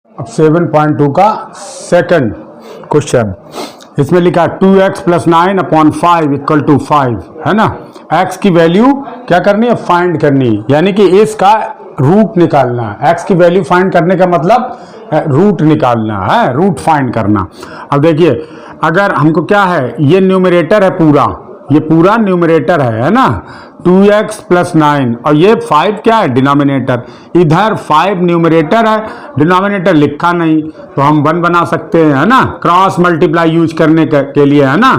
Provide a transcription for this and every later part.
अब 7.2 का second question, इसमें लिखा 2x plus 9 upon 5 equal to 5 है ना। x की वैल्यू क्या करनी है, फाइंड करनी, यानी कि इसका रूट निकालना है। x की वैल्यू फाइंड करने का मतलब रूट निकालना है, रूट फाइंड करना। अब देखिए, अगर हमको क्या है, ये न्यूमरेटर है पूरा, ये पूरा न्यूमरेटर है ना, 2x प्लस 9 और ये 5 क्या है, डिनोमिनेटर। इधर 5 न्यूमरेटर है, डिनोमिनेटर लिखा नहीं, तो हम 1 बना सकते हैं, है ना। क्रॉस मल्टीप्लाई यूज करने के लिए, है ना,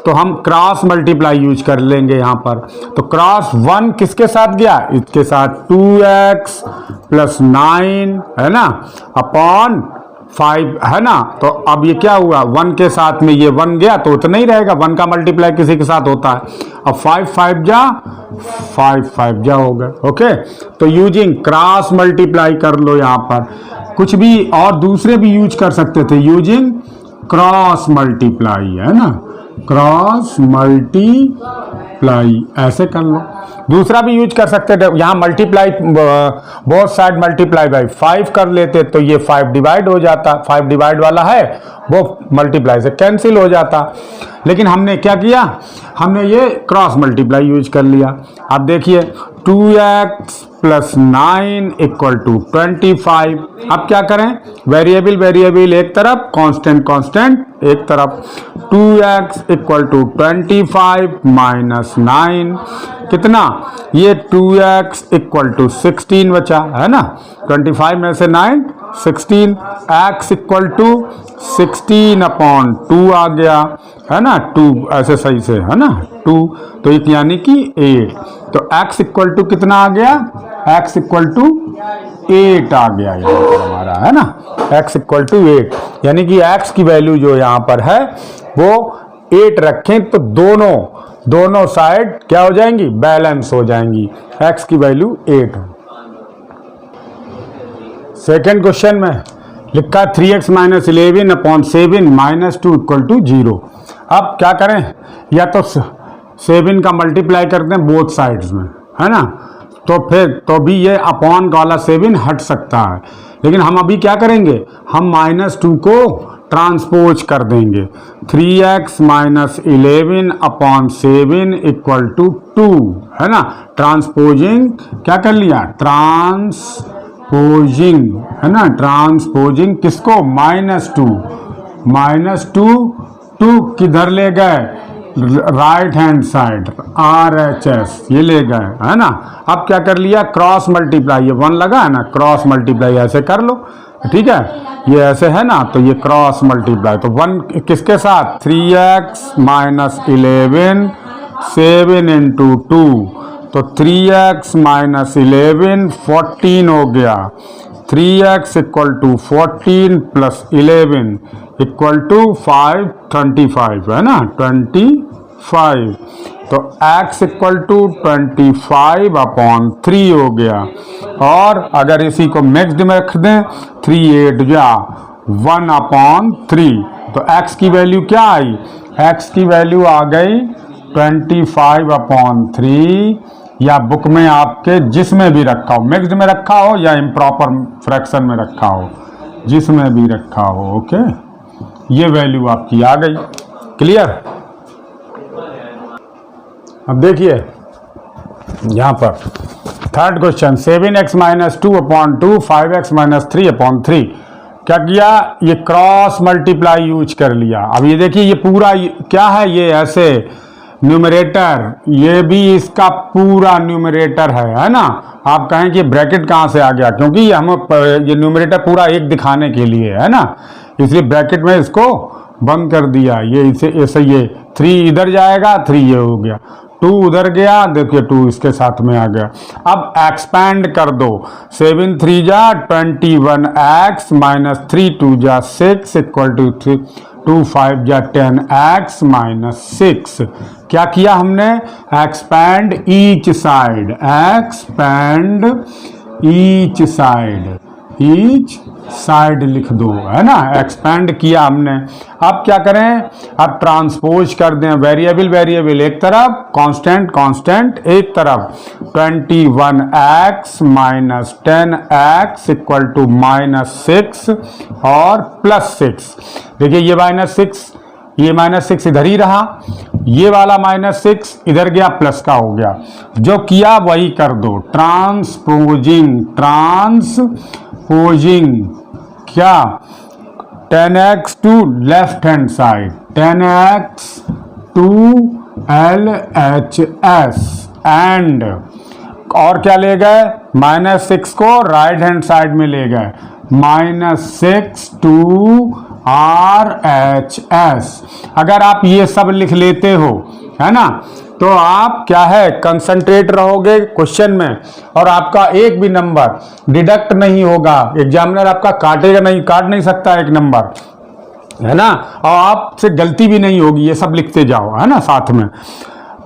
तो हम क्रॉस मल्टीप्लाई यूज कर लेंगे यहाँ पर। तो क्रॉस 1 किसके साथ गया, इसके साथ 2x प्लस 9 है ना अपॉन 5 है ना। तो अब ये क्या हुआ, 1 के साथ में ये 1 गया तो उतना ही रहेगा, 1 का मल्टीप्लाई किसी के साथ होता है। अब 5 5 जा 5 5 जा हो गए। ओके, तो यूजिंग क्रॉस मल्टीप्लाई कर लो यहाँ पर, कुछ भी और दूसरे भी यूज कर सकते थे, यूजिंग क्रॉस मल्टीप्लाई, है ना, क्रॉस मल्टीप्लाई ऐसे कर लो। दूसरा भी यूज कर सकते थे, यहाँ multiply both side multiply by 5 कर लेते तो ये 5 डिवाइड हो जाता, 5 डिवाइड वाला है वो मल्टीप्लाई से कैंसिल हो जाता। लेकिन हमने क्या किया, हमने ये क्रॉस मल्टीप्लाई यूज कर लिया। अब देखिए 2x प्लस 9 इक्वल टू 25। अब क्या करें, वेरिएबल वेरिएबल एक तरफ, कांस्टेंट कांस्टेंट एक तरफ। 2x इक्वल टू 25 माइनस 9 कितना, ये 2x इक्वल टू 16 बचा, है ना। 25 में से 9 16, x इक्वल टू 16 अपॉन 2 आ गया, है ना, 2 ऐसे सही से, है ना 2, तो एक यानी कि 8। तो x इक्वल टू कितना आ गया, x इक्वल टू 8 आ गया यहाँ पर हमारा, है ना, x इक्वल टू 8, यानी कि x की वैल्यू जो यहाँ पर है वो 8 रखें तो दोनों साइड क्या हो जाएंगी, बैलेंस हो जाएंगी, x की वैल्यू 8 हो। सेकेंड क्वेश्चन में लिखा 3x minus 11 upon 7 minus 2 equal to 0। अब क्या करें, या तो 7 का मल्टीप्लाई करते हैं बोथ साइड्स में, है ना, तो फिर तो भी ये अपॉन वाला 7 हट सकता है। लेकिन हम अभी क्या करेंगे, हम -2 को ट्रांसपोज कर देंगे। 3x minus 11 upon 7 equal to 2, है ना, ट्रांसपोजिंग क्या कर लिया, ट्रांसपोजिंग, है ना, ट्रांसपोजिंग किसको, -2 किधर ले गए, राइट हैंड साइड, RHS ये ले गए, है ना। अब क्या कर लिया, क्रॉस मल्टीप्लाई, ये 1 लगा है ना, क्रॉस मल्टीप्लाई ऐसे कर लो, ठीक है, ये ऐसे है ना, तो ये क्रॉस मल्टीप्लाई, तो 1 किसके साथ, 3x माइनस 11 7 इंटू 2, तो 3x माइनस 11 14 हो गया। 3x equal to 14 plus 11 equal to 5 25, है ना 25, तो x इक्वल टू 25 अपॉन 3 हो गया। और अगर इसी को मिक्स्ड में रख दें, 3 8 जा 1 अपॉन 3, तो x की वैल्यू क्या आई, x की वैल्यू आ गई 25 अपॉन 3, या बुक में आपके जिसमें भी रखा हो, मिक्स्ड में रखा हो या इम्प्रॉपर फ्रैक्शन में रखा हो, जिसमें भी रखा हो, ओके, ये वैल्यू आपकी आ गई। क्लियर। अब देखिए यहाँ पर third question, 7x minus 2 upon 2 5x minus 3 upon 3। क्या किया, ये क्रॉस मल्टीप्लाई यूज कर लिया। अब ये देखिए, ये पूरा क्या है, ये ऐसे न्यूमरेटर, ये भी इसका पूरा न्यूमरेटर है ना। आप कहें कि ब्रैकेट कहाँ से आ गया, क्योंकि ये न्यूमरेटर पूरा एक दिखाने के लिए है ना, इसलिए ब्रैकेट में इसको बंद कर दिया। ये इसे ऐसे, ये 3 इधर जाएगा, 3 ये हो गया, 2 उधर गया, देखिए 2 इसके साथ में आ गया। अब एक्सपैंड कर दो, 7 3 जा 21x माइनस 3 2 जा 6 इक्वल टू 3 2 5 जा 10x माइनस 6। क्या किया हमने, expand each side, expand each side, each side लिख दो, है ना, एक्सपेंड किया हमने। अब क्या करें, अब ट्रांसपोज कर दें, वेरिएबल वेरिएबल एक तरफ, कांस्टेंट कांस्टेंट एक तरफ। 21x minus 10x equal to -6 और +6। देखिए ये -6, ये -6 इधर ही रहा, ये वाला -6 इधर गया, प्लस का हो गया। जो किया वही कर दो, ट्रांसपोजिंग, ट्रांसपोजिंग क्या, 10x to left hand side, 10x to LHS and, और क्या ले गए, -6 को राइट हैंड साइड में ले गए, -6 टू RHS। अगर आप ये सब लिख लेते हो, है ना, तो आप क्या है, कंसंट्रेट रहोगे क्वेश्चन में, और आपका एक भी नंबर डिडक्ट नहीं होगा। एग्जामिनर आपका काटेगा नहीं, काट नहीं सकता एक नंबर, है ना, और आपसे गलती भी नहीं होगी, ये सब लिखते जाओ, है ना, साथ में।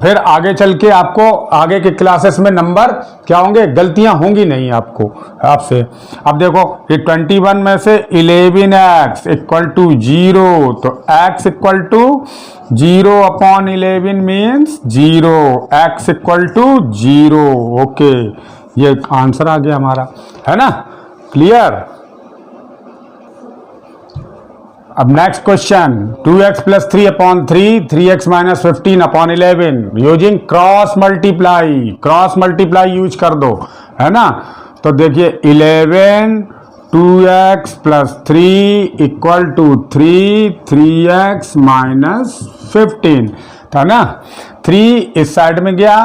फिर आगे चल के आपको आगे के क्लासेस में नंबर क्या होंगे, गलतियां होंगी नहीं आपको आपसे। अब देखो ये 21 में से 11x इक्वल टू 0, तो x equal to 0 upon 11 means 0, x equal to 0। Okay, ये आंसर आ गया हमारा, है ना, क्लियर। अब next question, 2x plus 3 upon 3, 3x minus 15 upon 11 using cross multiply, cross multiply use कर दो, है ना। तो देखिए 11 2x plus 3 equal to 3x minus 15, था ना। 3 इस साइड में गया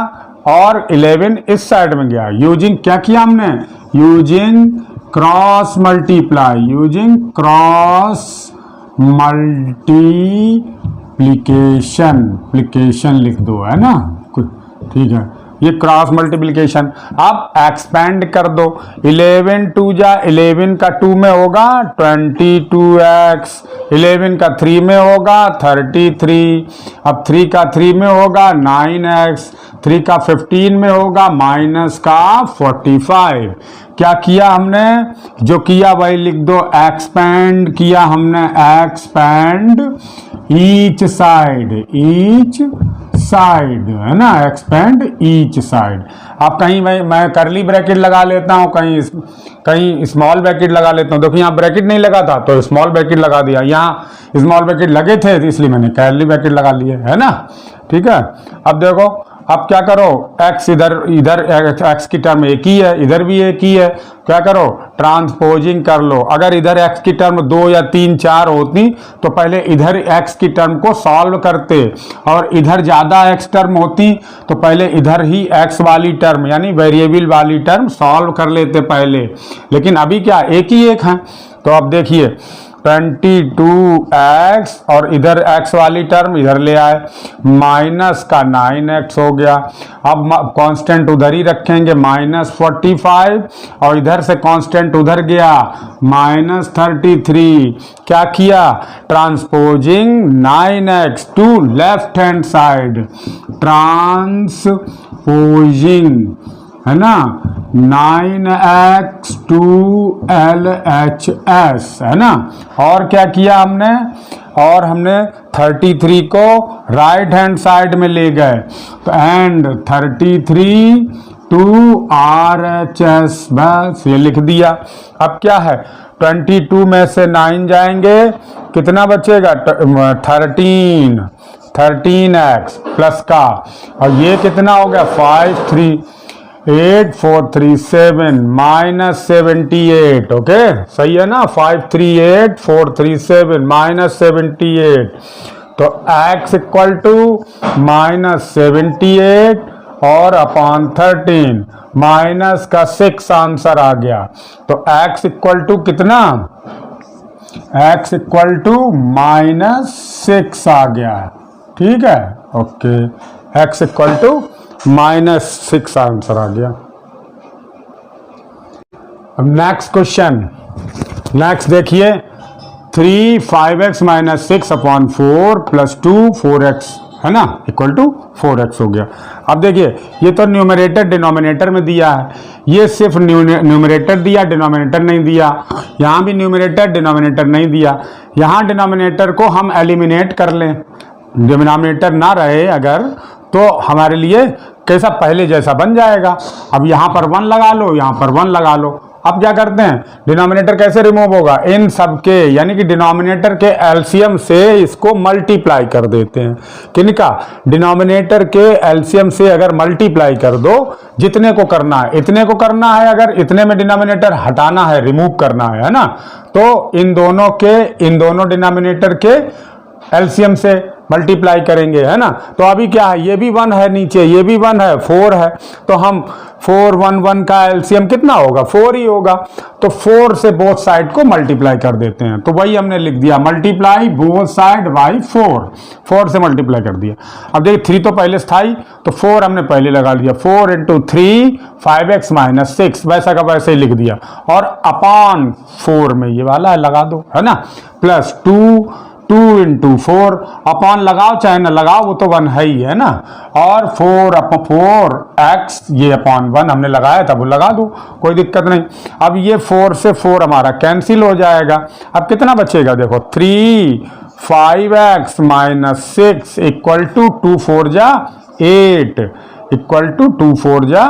और 11 इस साइड में गया। यूजिंग क्या किया हमने, using cross multiply, using cross multiplication, प्लिकेशन लिख दो, है ना, ठीक है, ये क्रॉस मल्टीप्लिकेशन। अब एक्सपेंड कर दो, 11 2 जा 11 का 2 में होगा 22x, 11 का 3 में होगा 33, अब 3 का 3 में होगा 9x, 3 का 15 में होगा माइनस का 45। क्या किया हमने, जो किया वही लिख दो, एक्सपेंड किया हमने, expand each side, each side, है ना, एक्सपेंड ईच साइड। अब कहीं मैं करली ब्रैकेट लगा लेता हूँ, कहीं स्मॉल ब्रैकेट लगा लेता हूँ। देखो यहाँ ब्रैकेट नहीं लगा था तो स्मॉल ब्रैकेट लगा दिया, यहाँ स्मॉल ब्रैकेट लगे थे तो इसलिए मैंने करली ब्रैकेट लगा लिए, है ना, ठीक है। अब देखो, अब क्या करो, x इधर x की टर्म एक ही है, इधर भी एक ही है, क्या करो, ट्रांसपोजिंग कर लो। अगर इधर x की टर्म 2 या 3 4 होती तो पहले इधर x की टर्म को सॉल्व करते, और इधर ज़्यादा x टर्म होती तो पहले इधर ही x वाली टर्म यानी वेरिएबल वाली टर्म सॉल्व कर लेते पहले। लेकिन अभी क्या, एक ही एक है। तो अब देखिए 22x और इधर x वाली टर्म इधर ले आए, माइनस का 9x हो गया। अब कांस्टेंट उधर ही रखेंगे, -45, और इधर से कांस्टेंट उधर गया -33। क्या किया, transposing 9x to left hand side, transposing, है ना, 9x टू LHS, है ना। और क्या किया हमने, और हमने 33 को राइट हैंड साइड में ले गए, तो एंड 33 टू RHS, बस ये लिख दिया। अब क्या है, 22 में से 9 जाएंगे, कितना बचेगा, 13x प्लस का, और ये कितना हो गया 538,437 -78, ओके, सही है ना, 538,437 -78। तो x इक्वल टू -78 और अपॉन 13 माइनस का 6 आंसर आ गया। तो x इक्वल टू कितना, x इक्वल टू -6 आ गया, ठीक है, okay, x equal to -6 answer आ गया। अब नेक्स्ट क्वेश्चन, नेक्स्ट देखिए, 3 5x minus 6 upon 4 plus 2 4x है ना, इक्वल टू 4x हो गया। अब देखिए ये तो न्यूमरेटर डिनोमिनेटर में दिया है, ये सिर्फ न्यूमरेटर दिया, डिनोमिनेटर नहीं दिया। यहाँ भी न्यूमरेटर डिनोमिनेटर नहीं दिया। यहाँ डिनोमिनेटर को हम एलिमिनेट कर लें, डिनोमिनेटर ना रहे अगर, तो हमारे लिए कैसा पहले जैसा बन जाएगा। अब यहाँ पर 1 लगा लो, यहाँ पर 1 लगा लो। अब क्या करते हैं, डिनोमिनेटर कैसे रिमूव होगा, इन सब के यानी कि डिनोमिनेटर के एलसीएम से इसको मल्टीप्लाई कर देते हैं। किनका, डिनोमिनेटर के एलसीएम से अगर मल्टीप्लाई कर दो, जितने को करना है इतने को करना है, अगर इतने में डिनोमिनेटर हटाना है, रिमूव करना है ना, तो इन दोनों डिनोमिनेटर के एलसीएम से मल्टीप्लाई करेंगे, है ना। तो अभी क्या है, ये भी 1 है नीचे, ये भी 1 है, 4 है, तो हम 4 1 1 का एलसीएम कितना होगा, 4 ही होगा। तो 4 से बोथ साइड को मल्टीप्लाई कर देते हैं, तो वही हमने लिख दिया, मल्टीप्लाई बोथ साइड बाई 4 से मल्टीप्लाई कर दिया। अब देखिए 3 तो पहले था ही, तो 4 हमने पहले लगा दिया, 4 × 3 5x - 6, वैसा का वैसे ही लिख दिया, और अपॉन 4 में ये वाला है लगा दो, है ना, प्लस 2 × 4 अपॉन लगाओ चाहे ना लगाओ, वो तो 1 है ही, है ना, और 4x ये अपॉन 1 हमने लगाया था, वो लगा दो, कोई दिक्कत नहीं। अब ये 4 से 4 हमारा कैंसिल हो जाएगा। अब कितना बचेगा, देखो 3 5x - 6 इक्वल टू 2 4 जा 8 इक्वल टू 2 4 जा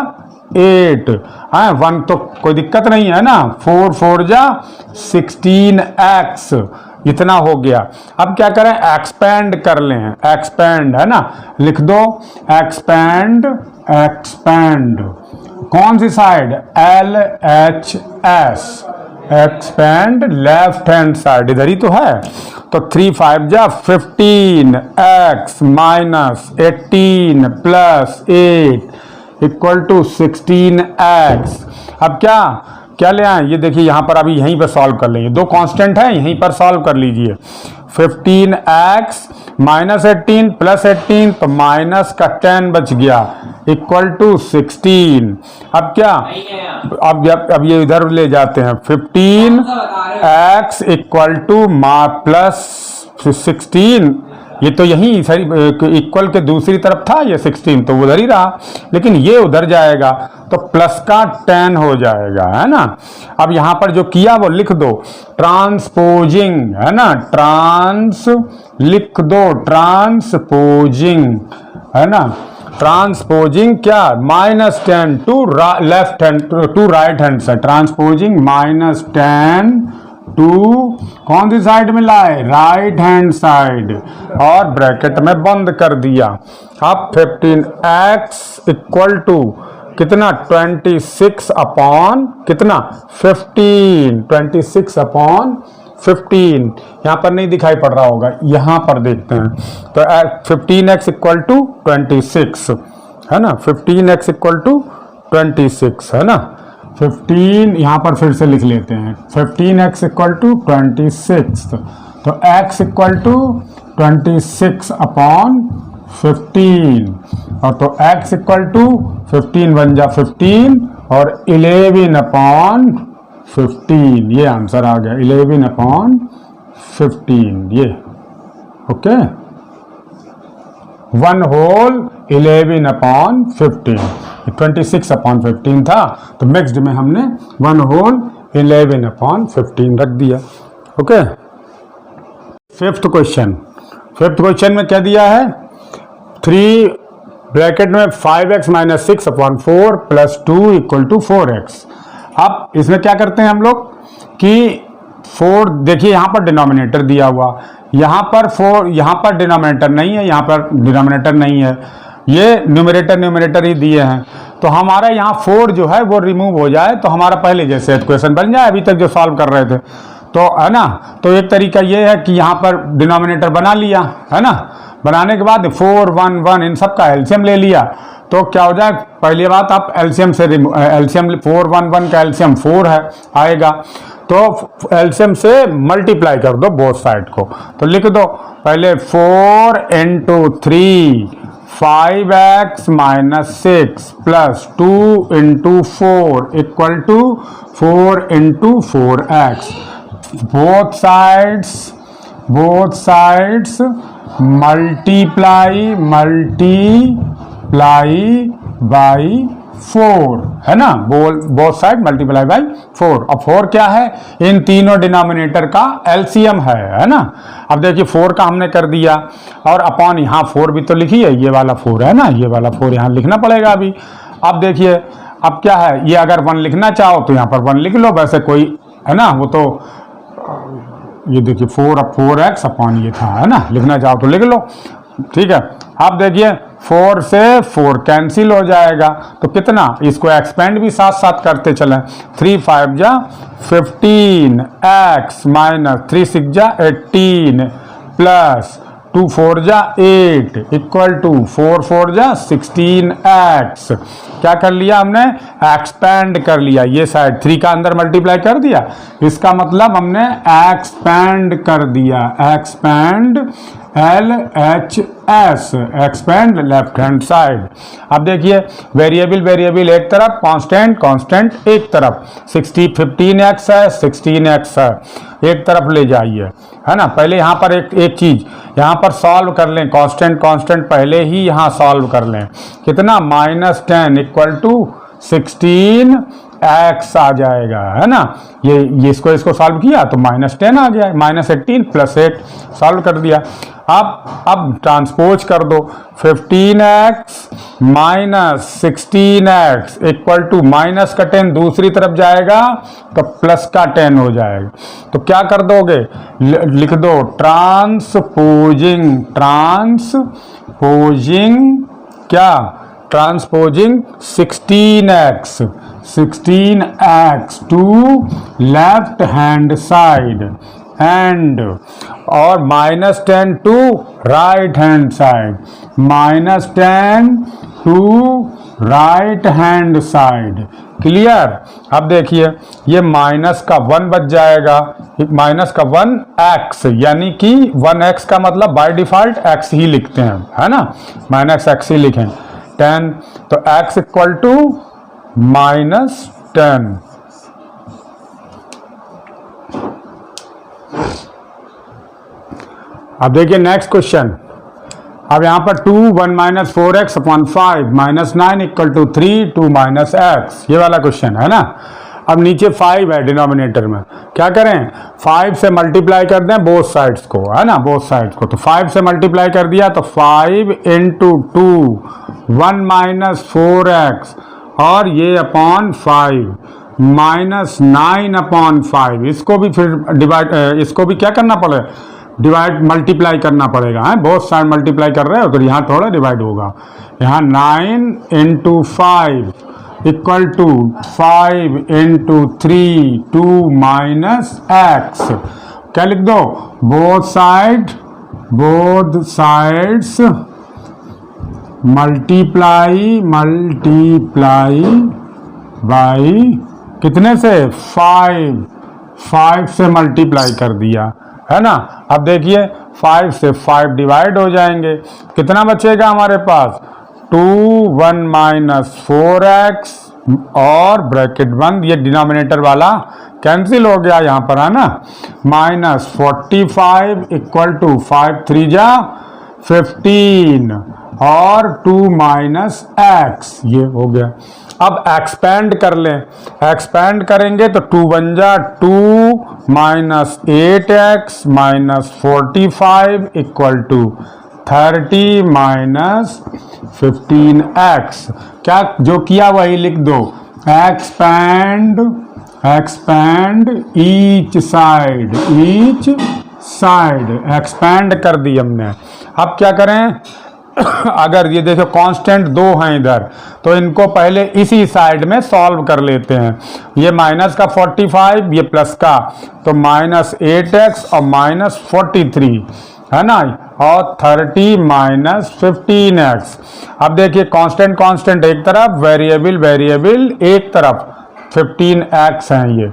8 है, 1 तो कोई दिक्कत नहीं है ना, 4 4 जा 16x इतना हो गया। अब क्या करें, एक्सपेंड कर लें, एक्सपेंड है ना, लिख दो एक्सपेंड, एक्सपेंड कौन सी side, LHS, expand left hand side, इधर ही तो है। तो 3 5 जा 15x - 18 + 8 इक्वल टू 16x। अब क्या ले आए, ये देखिए यहाँ पर अभी यहीं पर सॉल्व कर लेंगे, 2 कांस्टेंट है यहीं पर सॉल्व कर लीजिए। 15x - 18 + 18 तो माइनस का 10 बच गया इक्वल टू 16। अब क्या, अब ये इधर ले जाते हैं, 15x इक्वल टू प्लस 16, ये तो यही इक्वल के दूसरी तरफ था, ये 16 तो उधर ही रहा, लेकिन ये उधर जाएगा तो प्लस का 10 हो जाएगा, है ना। अब यहाँ पर जो किया वो लिख दो, ट्रांसपोजिंग, है ना, लिख दो ट्रांसपोजिंग, है ना, ट्रांसपोजिंग क्या, -10 to left hand to right hand side, transposing -10 to कौन सी साइड में लाए, राइट हैंड साइड, और ब्रैकेट में बंद कर दिया। अब 15x इक्वल टू कितना, 26 अपॉन कितना 15, 26 अपॉन 15, यहाँ पर नहीं दिखाई पड़ रहा होगा, यहाँ पर देखते हैं। तो 15x इक्वल टू 26 है ना, 15x इक्वल टू 26 है ना, 15 यहाँ पर फिर से लिख लेते हैं, 15x इक्वल टू 26, तो x इक्वल टू 26 अपॉन 15, और तो x इक्वल टू 15 बन जा 15 और 11 अपॉन 15, ये आंसर आ गया, 11 अपॉन 15, ये ओके, 1 होल 11 अपॉन 15, 26 अपॉन 15 था, तो नेक्स्ट में हमने 1 होल 11 अपॉन 15 रख दिया। ओके, फिफ्थ क्वेश्चन में क्या दिया है, 3 ब्रैकेट में 5x - 6 upon 4 + 2 equal to 4x। अब इसमें क्या करते हैं हम लोग कि 4, देखिए यहाँ पर डिनोमिनेटर दिया हुआ, यहाँ पर 4, यहाँ पर डिनोमिनेटर नहीं है, यहाँ पर डिनोमिनेटर नहीं है, ये न्यूमरेटर ही दिए हैं, तो हमारा यहाँ 4 जो है वो रिमूव हो जाए तो हमारा पहले जैसे इक्वेशन बन जाए अभी तक जो सॉल्व कर रहे थे, तो है ना। तो एक तरीका ये है कि यहाँ पर डिनोमिनेटर बना लिया, है ना, बनाने के बाद 4 1 1 इन सब का एलसीएम ले लिया, तो क्या हो जाए, पहली बात आप एलसीएम 4 1 1 का एलसीएम 4 है आएगा, तो एलसीएम से मल्टीप्लाई कर दो बोथ साइड को, तो लिख दो पहले 4 × 3 5x - 6 + 2 × 4 equal to 4 × 4x। Both sides multiply by 4, है ना, बोथ साइड मल्टीप्लाई बाई 4। अब 4 क्या है, इन तीनों डिनोमिनेटर का एलसीएम है ना। अब देखिए 4 का हमने कर दिया, और अपॉन यहाँ 4 भी तो लिखी है, ये वाला 4 है ना, ये वाला 4 यहाँ लिखना पड़ेगा अभी। अब देखिए अब क्या है, ये अगर 1 लिखना चाहो तो यहाँ पर 1 लिख लो, वैसे कोई है ना, वो तो ये देखिए 4x अपॉन ये था, है ना, लिखना चाहो तो लिख लो, ठीक है। अब देखिए 4 से 4 कैंसिल हो जाएगा, तो कितना, इसको एक्सपेंड भी साथ साथ करते चलें। 3 5 जा 15 x माइनस 3 6 जा 18 प्लस 2 4 जा 8 इक्वल टू 4 4 जा 16x। क्या कर लिया हमने, एक्सपेंड कर लिया, ये साइड 3 का अंदर मल्टीप्लाई कर दिया, इसका मतलब हमने एक्सपेंड कर दिया, expand LHS, expand left hand side. अब देखिए वेरिएबल एक तरफ, कांस्टेंट एक तरफ, 15x है 16x है, एक तरफ ले जाइए, है ना। पहले यहाँ पर एक चीज यहाँ पर सॉल्व कर लें, कांस्टेंट पहले ही यहाँ सॉल्व कर लें, कितना, -10 इक्वल टू 16x आ जाएगा, है ना। ये इसको सॉल्व किया तो -10 आ गया, -18 प्लस 8 सॉल्व कर दिया। अब ट्रांसपोज कर दो, 15x minus 16x equal to minus का 10 दूसरी तरफ जाएगा तो प्लस का 10 हो जाएगा। तो क्या कर दोगे, लिख दो ट्रांसपोजिंग क्या, transposing 16x to left hand side and, और -10 to right hand side, -10 to right hand side, clear. अब देखिए ये माइनस का 1 बच जाएगा, माइनस का 1x, यानी कि 1x का मतलब बाय डिफॉल्ट x ही लिखते हैं, है ना, -x ही लिखें, 10, तो x इक्वल टू -10। अब देखिए नेक्स्ट क्वेश्चन, अब यहाँ पर 2 1 minus 4x upon 5 -9 equal to 3 2 minus x, ये वाला क्वेश्चन है ना। अब नीचे 5 है डिनोमिनेटर में, क्या करें, 5 से मल्टीप्लाई कर दें बोथ साइड्स को, है ना, बोथ साइड्स को। तो 5 से मल्टीप्लाई कर दिया तो 5 इंटू 2 1 माइनस 4x, और ये अपॉन 5 -9 अपॉन 5, इसको भी फिर डिवाइड, इसको भी क्या करना पड़े, डिवाइड मल्टीप्लाई करना पड़ेगा, है, बहुत सारे मल्टीप्लाई कर रहे हो तो यहाँ थोड़ा डिवाइड होगा, यहाँ 9 into 5 equal to 5 into 3 2 minus x। क्या लिख दो, बोथ साइड्स मल्टीप्लाई बाई कितने से, 5 से मल्टीप्लाई कर दिया, है ना। अब देखिए 5 से 5 डिवाइड हो जाएंगे, कितना बचेगा हमारे पास, 2 1 माइनस 4x, और ब्रैकेट बंद, ये डिनोमिनेटर वाला कैंसिल हो गया यहाँ पर, है ना, -45 इक्वल टू 5 3 जा 15 और 2 माइनस x, ये हो गया। अब एक्सपेंड कर लें, एक्सपेंड करेंगे तो 2 बन जा 2 minus 8x minus 45 equal to 30 minus 15x। क्या जो किया वही लिख दो, एक्सपेंड ईच साइड, एक्सपेंड कर दी हमने। अब क्या करें, अगर ये देखो कांस्टेंट 2 हैं इधर, तो इनको पहले इसी साइड में सॉल्व कर लेते हैं, ये माइनस का 45, ये प्लस का, तो -8x और -43, है ना, और 30 माइनस 15x। अब देखिए कांस्टेंट एक तरफ, वेरिएबल एक तरफ, 15x है, ये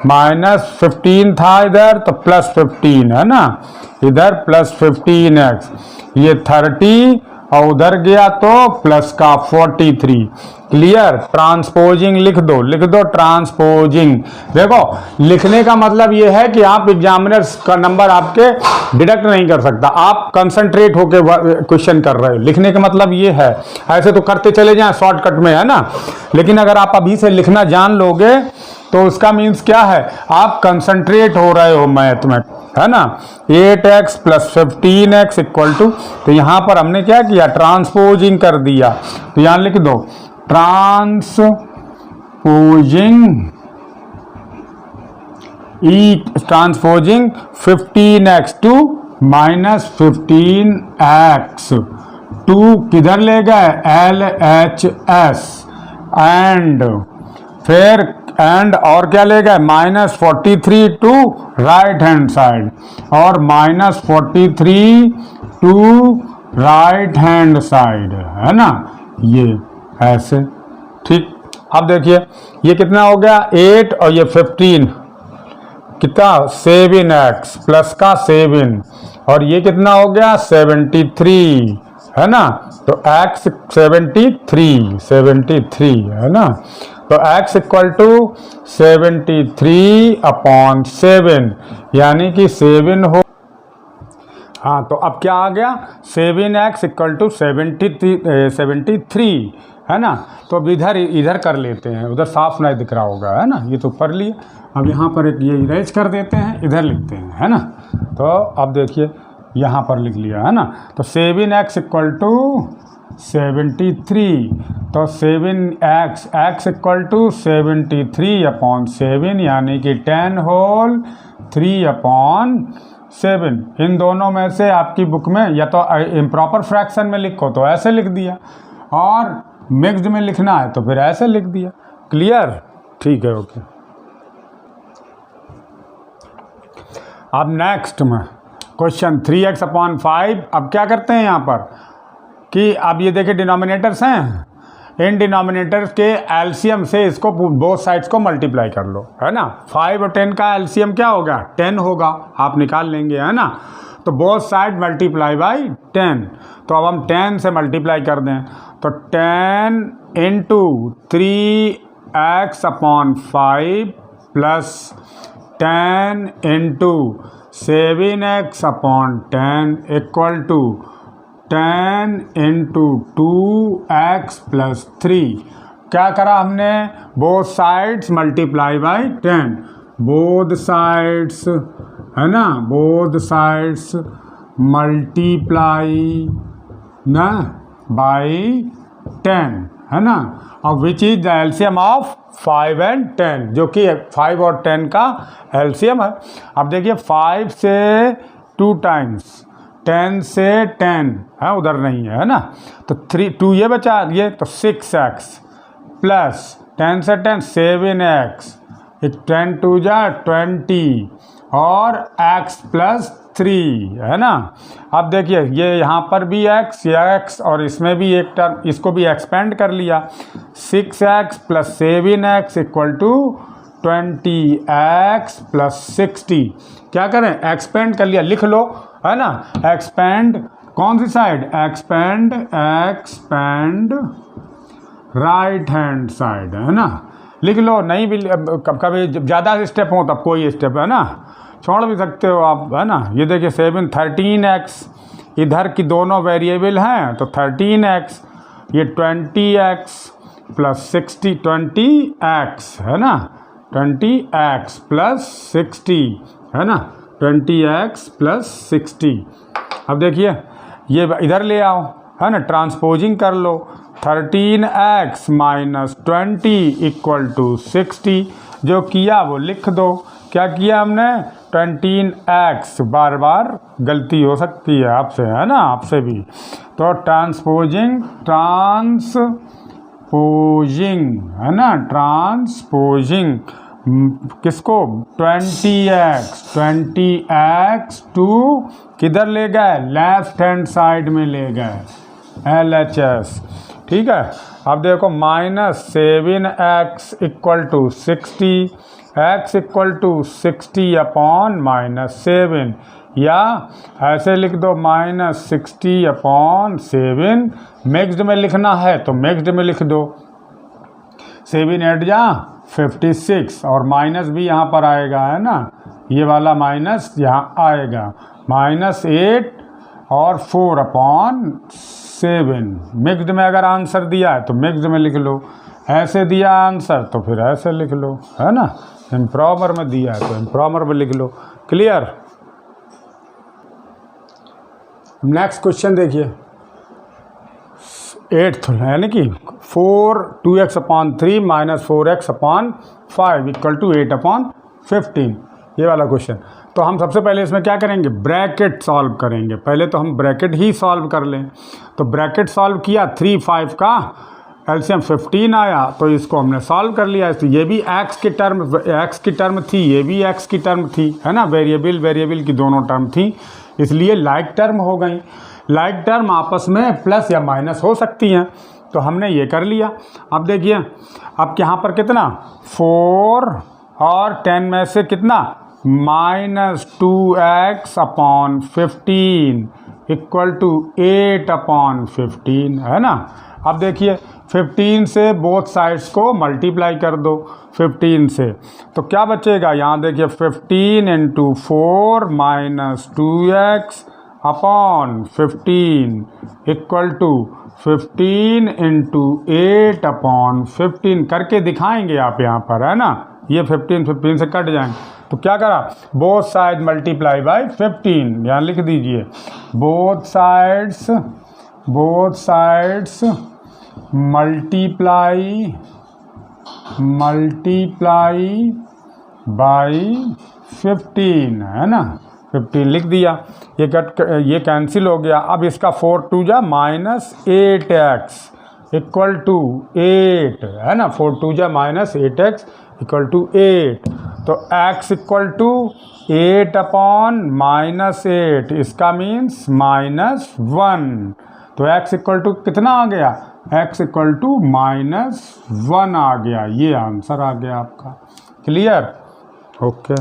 -15 था इधर तो +15, है ना, इधर +15x, ये 30 और उधर गया तो प्लस का 43। क्लियर। ट्रांसपोजिंग लिख दो ट्रांसपोजिंग। देखो लिखने का मतलब ये है कि आप एग्जामिनर्स का नंबर आपके डिडक्ट नहीं कर सकता, आप कंसंट्रेट होकर क्वेश्चन कर रहे हो। लिखने का मतलब ये है, ऐसे तो करते चले जाएं शॉर्टकट में, है ना, लेकिन अगर आप अभी से लिखना जान लोगे तो उसका मीन्स क्या है, आप कंसंट्रेट हो रहे हो मैथ में, है ना। 8x plus 15x equal to, तो यहाँ पर हमने क्या किया, ट्रांसपोजिंग कर दिया। तो यहाँ लिख दो transposing 15x to minus 15x, to किधर ले गए, LHS, एंड फिर एंड और क्या ले गए, -43 टू राइट हैंड साइड, और -43 टू राइट हैंड साइड, है ना, ये ऐसे। ठीक। अब देखिए ये कितना हो गया 8 और ये 15, कितना 7x प्लस का 7, और ये कितना हो गया 73, है ना। तो x 73 है ना, तो x इक्वल टू 73/7, यानी कि 7 हो। हाँ, तो अब क्या आ गया 7x इक्वल टू 73, है ना। तो अब इधर कर लेते हैं, उधर साफ नहीं दिख रहा होगा, है ना, ये तो पढ़ लिए। अब यहाँ पर एक ये इरेज कर देते हैं, इधर लिखते हैं, है ना। तो अब देखिए यहाँ पर लिख लिया, है ना। तो 7x इक्वल टू 73, तो 7x इक्वल टू 73/7, यानी कि 10 होल 3/7। इन दोनों में से आपकी बुक में या तो इम्प्रॉपर फ्रैक्शन में लिखो तो ऐसे लिख दिया, और मिक्स्ड में लिखना है तो फिर ऐसे लिख दिया। क्लियर। ठीक है, ओके। अब नेक्स्ट में क्वेश्चन 3x/5। अब क्या करते हैं यहाँ पर कि अब ये देखिए डिनोमिनेटर्स हैं, इन डिनोमिनेटर्स के एलसीएम से इसको बोथ साइड्स को मल्टीप्लाई कर लो, है ना। 5 और 10 का एलसीएम क्या होगा 10 होगा, आप निकाल लेंगे, है ना। तो बोथ साइड मल्टीप्लाई बाई 10, तो अब हम 10 से मल्टीप्लाई कर दें, तो 10 into 3x/5 plus 10 into 7x/10 equal to 10 into 2x plus 3। क्या करा हमने, both sides multiply by 10, both sides, है ना, बोथ साइड्स मल्टीप्लाई ना बाई 10, है ना। और which is the LCM of 5 and 10, जो कि 5 और 10 का एलसीएम है। अब देखिए 5 से 2 टाइम्स, 10 से 10 है, उधर नहीं है ना, तो 2 ये बचा, ये तो 6x प्लस 10 से 10 7x, 10 2 जा 20, और x प्लस 3, है ना। अब देखिए ये यहाँ पर भी x और इसमें भी एक टर्म, इसको भी एक्सपेंड कर लिया, 6x plus 7x equal to 20x plus 60। क्या करें, एक्सपेंड कर लिया, लिख लो, है ना। एक्सपेंड कौन सी side, expand right hand side, है ना। लिख लो, नहीं भी कभी ज़्यादा स्टेप हो तब कोई स्टेप, है ना, छोड़ भी सकते हो आप, है ना। ये देखिए 7 13x, इधर की दोनों वेरिएबल हैं तो 13x, ये 20x प्लस 60, 20x, है ना, 20x प्लस 60, है ना, 20x प्लस 60। अब देखिए ये इधर ले आओ, है ना, ट्रांसपोजिंग कर लो, 13x माइनस 20 इक्वल टू 60। जो किया वो लिख दो। क्या किया हमने, 20x, बार बार गलती हो सकती है आपसे, है ना, आपसे भी। तो ट्रांसपोजिंग, है ना, ट्रांसपोजिंग किसको, 20x टू किधर ले गए, लेफ्ट हैंड साइड में ले गए, LHS। ठीक है। अब देखो -7x equal to 60, x equal to 60 upon -7, या ऐसे लिख दो -60 अपॉन 7। मिक्स्ड में लिखना है तो मिक्स्ड में लिख दो, 7 8 जा 56, और माइनस भी यहाँ पर आएगा, है ना, ये वाला माइनस यहाँ आएगा, -8 और 4 अपॉन 7। मिक्स्ड में अगर आंसर दिया है तो मिक्स्ड में लिख लो, ऐसे दिया आंसर तो फिर ऐसे लिख लो, है ना। इम्प्रॉपर में दिया है तो इम्प्रॉपर में लिख लो। क्लियर। नेक्स्ट क्वेश्चन देखिए, 8th, यानी कि 2x upon 3 minus 4x upon 5 equal to 8 upon 15, ये वाला क्वेश्चन। तो हम सबसे पहले इसमें क्या करेंगे, ब्रैकेट सॉल्व करेंगे। पहले तो हम ब्रैकेट ही सॉल्व कर लें। तो ब्रैकेट सॉल्व किया, 3 5 का एलसीएम 15 आया, तो इसको हमने सॉल्व कर लिया। तो ये भी x की टर्म थी, ये भी x की टर्म थी, है ना, वेरिएबल की दोनों टर्म थी, इसलिए लाइक टर्म हो गई। लाइक टर्म आपस में प्लस या माइनस हो सकती हैं, तो हमने ये कर लिया। अब देखिए, अब यहाँ पर कितना 4 और 10 में से कितना -2x upon 15 equal to 8 upon 15, है ना। अब देखिए 15 से बोथ साइड्स को मल्टीप्लाई कर दो 15 से, तो क्या बचेगा, यहाँ देखिए 15 × 4 -2x upon 15 equal to 15 × 8 upon 15 करके दिखाएंगे आप यहाँ पर, है ना। ये 15 से कट जाएंगे, तो क्या करा, बोथ साइड मल्टीप्लाई बाय 15, यहाँ लिख दीजिए बोथ साइड्स मल्टीप्लाई बाय 15, है ना, 15 लिख दिया। ये कैंसिल हो गया। अब इसका 4 2 जा -8x इक्वल टू 8, है ना, 4 2 जा -8x इक्वल टू 8, तो x इक्वल टू 8 अपॉन -8, इसका मीन्स -1, तो x इक्वल टू कितना आ गया, x इक्वल टू -1 आ गया। ये आंसर आ गया आपका। क्लियर। ओके।